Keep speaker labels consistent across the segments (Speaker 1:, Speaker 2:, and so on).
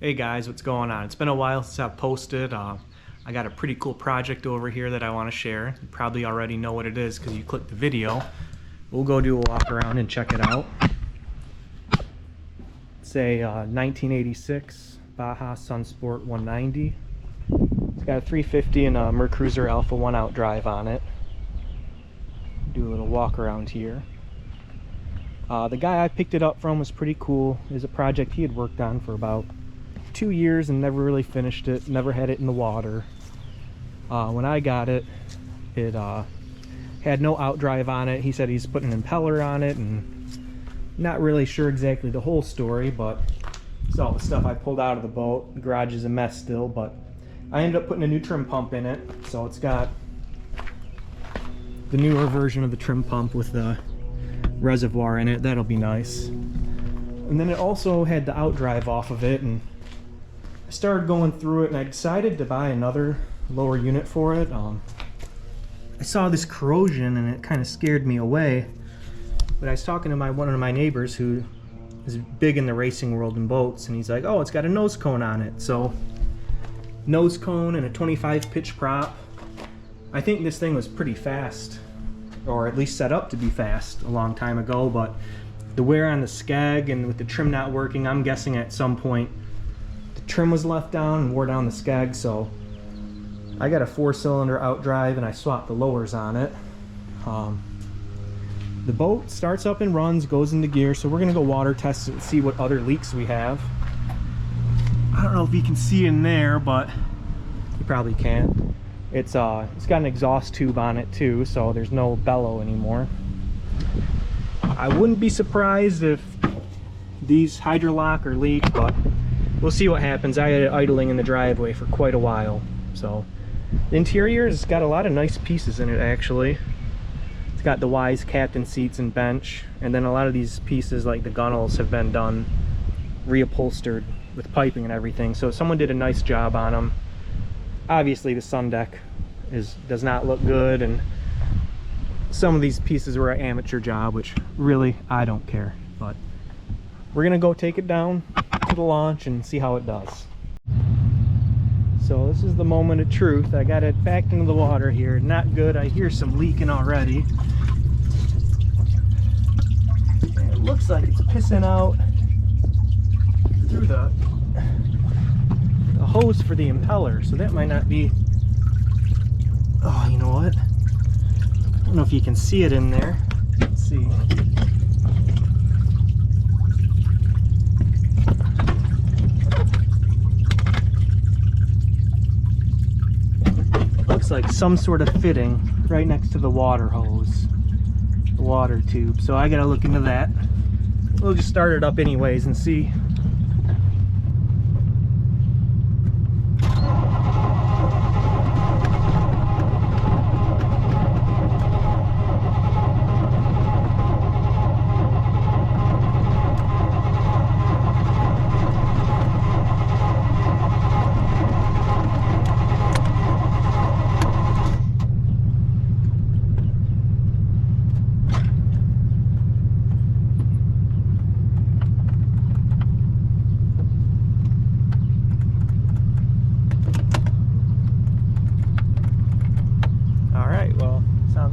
Speaker 1: Hey guys, what's going on? It's been a while since I've posted. I got a pretty cool project over here that I want to share. You probably already know what it is because you clicked the video. We'll go do a walk around and check it out. It's a 1986 Baja Sunsport 190. It's got a 350 and a mercruiser Alpha 1 out drive on it. Do a little walk around here. The guy I picked it up from was pretty cool. It was a project he had worked on for about 2 years and never really finished it, never had it in the water. When I got it, it had no outdrive on it. He said he's putting an impeller on it, and not really sure exactly the whole story, but it's all the stuff I pulled out of the boat. The garage is a mess still, but I ended up putting a new trim pump in it, so it's got the newer version of the trim pump with the reservoir in it. That'll be nice. And then it also had the outdrive off of it, and I started going through it and I decided to buy another lower unit for it. I saw this corrosion and it kind of scared me away, but I was talking to one of my neighbors who is big in the racing world and boats, and he's like, oh, it's got a nose cone on it. So nose cone and a 25 pitch prop. I think this thing was pretty fast, or at least set up to be fast a long time ago, but the wear on the skeg and with the trim not working, I'm guessing at some point trim was left down and wore down the skeg. So I got a 4-cylinder outdrive and I swapped the lowers on it. The boat starts up and runs, goes into gear, so we're gonna go water test it and see what other leaks we have. I don't know if you can see in there, but you probably can't. It's got an exhaust tube on it too, so there's no bellow anymore. I wouldn't be surprised if these hydrolock are leaked, but we'll see what happens. I had it idling in the driveway for quite a while. So the interior has got a lot of nice pieces in it, actually. It's got the Wise captain seats and bench, and then a lot of these pieces like the gunnels have been done reupholstered with piping and everything, so someone did a nice job on them. Obviously the sun deck does not look good, and some of these pieces were an amateur job, which really I don't care. But we're gonna go take it down to the launch and see how it does. So this is the moment of truth. I got it backed into the water here. Not good. I hear some leaking already. And it looks like it's pissing out through the hose for the impeller, so that might not be. Oh, you know what? I don't know if you can see it in there. Let's see. Looks like some sort of fitting right next to the water hose, the water tube. So I gotta look into that. We'll just start it up anyways and see.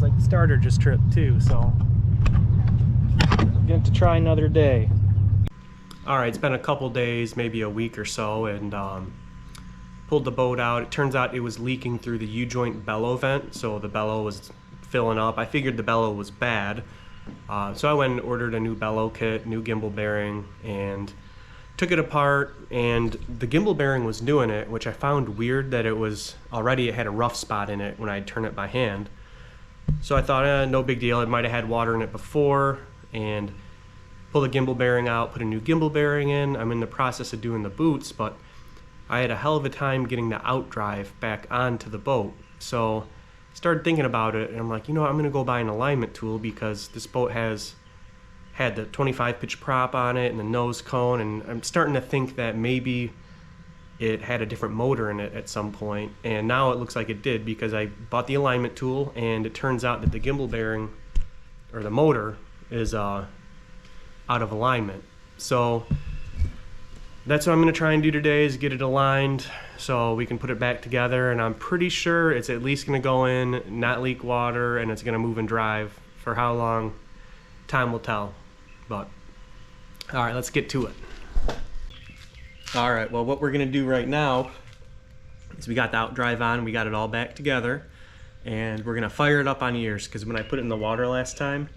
Speaker 1: Like the starter just tripped too, so I'm going to try another day. All right, it's been a couple days, maybe a week or so, and pulled the boat out. It turns out it was leaking through the U-joint bellow vent, so the bellow was filling up. I figured the bellow was bad, so I went and ordered a new bellow kit, new gimbal bearing, and took it apart, and the gimbal bearing was new in it, which I found weird that it had a rough spot in it when I turned it by hand. So I thought, no big deal. It might have had water in it before, and pull the gimbal bearing out, put a new gimbal bearing in. I'm in the process of doing the boots, but I had a hell of a time getting the outdrive back onto the boat. So I started thinking about it, and I'm like, you know, I'm going to go buy an alignment tool because this boat had the 25 pitch prop on it and the nose cone, and I'm starting to think that maybe it had a different motor in it at some point, and now it looks like it did because I bought the alignment tool, and it turns out that the gimbal bearing, or the motor, is out of alignment. So that's what I'm going to try and do today, is get it aligned so we can put it back together. And I'm pretty sure it's at least going to go in, not leak water, and it's going to move and drive. For how long, time will tell. But all right, let's get to it. All right, well, what we're going to do right now is we got the outdrive on, we got it all back together, and we're going to fire it up on ears, because when I put it in the water last time,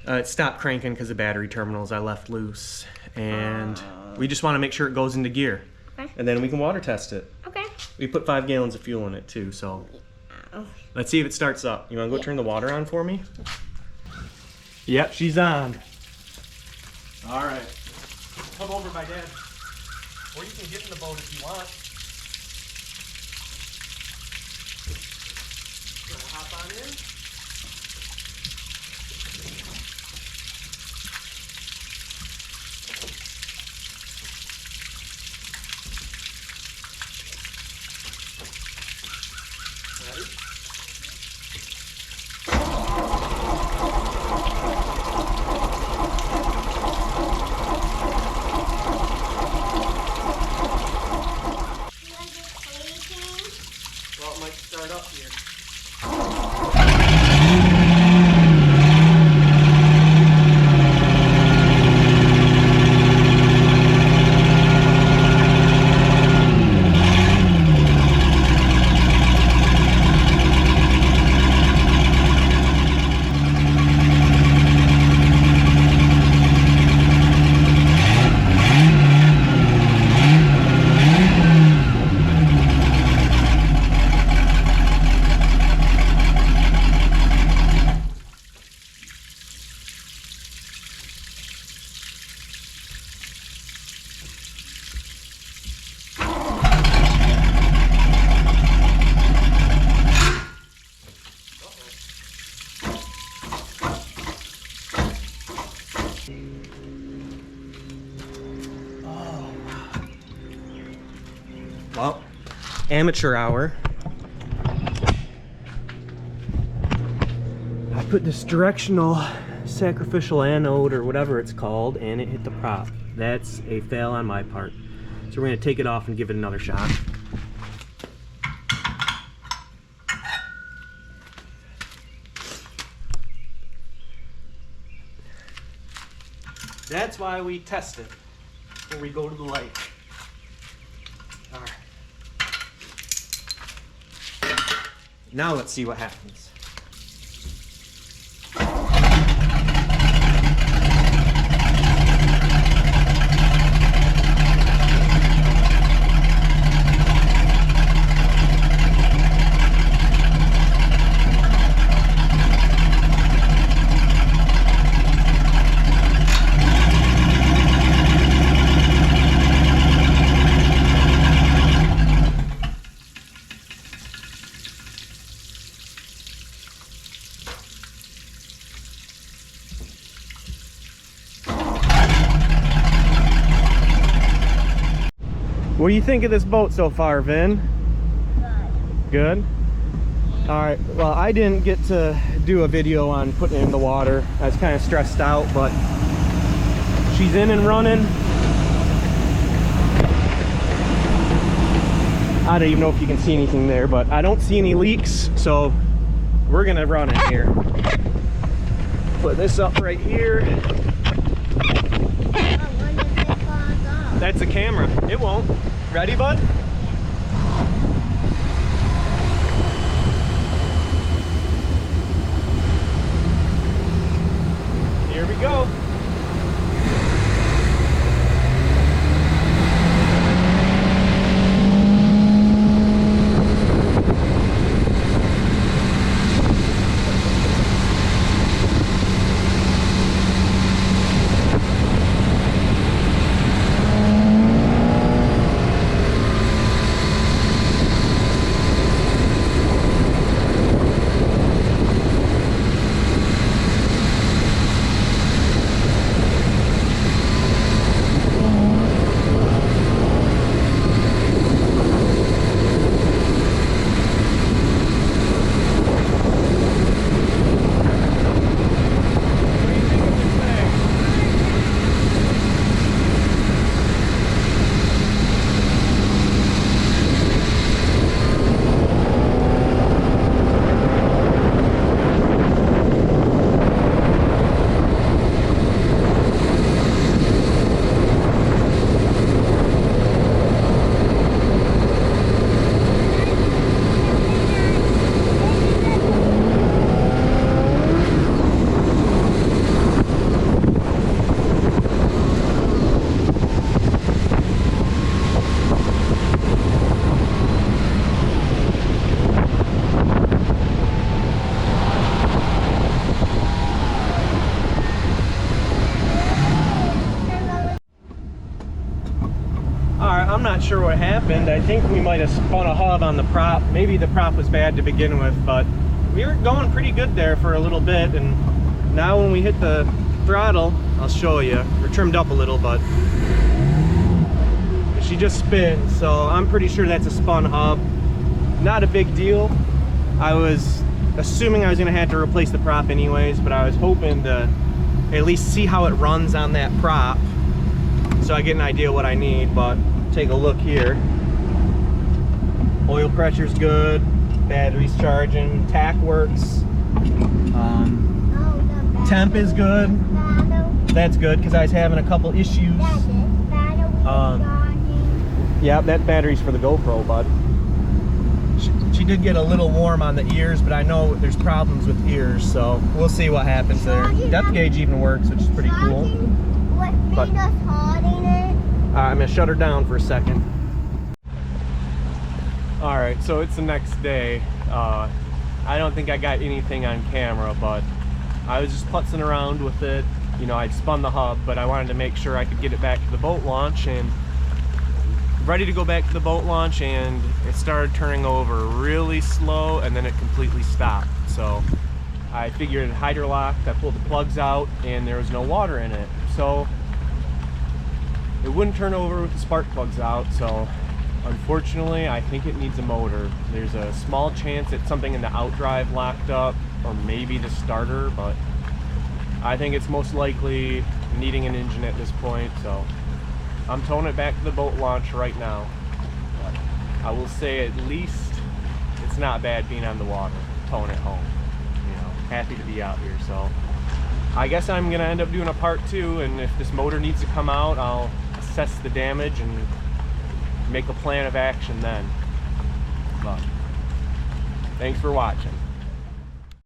Speaker 1: it stopped cranking because the battery terminals I left loose, and we just want to make sure it goes into gear. Okay. And then we can water test it. Okay. We put 5 gallons of fuel in it too, so let's see if it starts up. You want to go turn the water on for me? Yep, she's on. All right. Come over, my dad. Or you can get in the boat if you want. So we'll hop on in. Well, it might start up here. Well, amateur hour. I put this directional sacrificial anode or whatever it's called, and it hit the prop. That's a fail on my part. So we're going to take it off and give it another shot. That's why we test it when we go to the lake. All right. Now let's see what happens. What do you think of this boat so far, Vin? Good. Good? All right, well, I didn't get to do a video on putting it in the water. I was kind of stressed out, but she's in and running. I don't even know if you can see anything there, but I don't see any leaks, so we're gonna run it here. Put this up right here. That's a camera. It won't. Ready, bud? Here we go. sure what happened. I think we might have spun a hub on the prop. Maybe the prop was bad to begin with, but we were going pretty good there for a little bit, and now when we hit the throttle, I'll show you. We're trimmed up a little, but she just spins, so I'm pretty sure that's a spun hub. Not a big deal. I was assuming I was gonna have to replace the prop anyways, but I was hoping to at least see how it runs on that prop so I get an idea what I need. But take a look here. Oil pressure's good, battery's charging, tack works, temp is good. That's good because I was having a couple issues. Yeah, that battery's for the GoPro, bud. She did get a little warm on the ears, but I know there's problems with ears, so we'll see what happens there. Depth gauge even works, which is pretty cool. But I'm gonna shut her down for a second. All right, so it's the next day. I don't think I got anything on camera, but I was just putzing around with it. You know, I'd spun the hub, but I wanted to make sure I could get it back to the boat launch, and ready to go back to the boat launch, and it started turning over really slow, and then it completely stopped. So I figured it hydrolocked. I pulled the plugs out, and there was no water in it, so it wouldn't turn over with the spark plugs out. So unfortunately, I think it needs a motor. There's a small chance it's something in the outdrive locked up, or maybe the starter, but I think it's most likely needing an engine at this point. So I'm towing it back to the boat launch right now. But I will say at least it's not bad being on the water, towing it home. You know, happy to be out here. So I guess I'm gonna end up doing a part 2, and if this motor needs to come out, I'll assess the damage and make a plan of action then. But thanks for watching.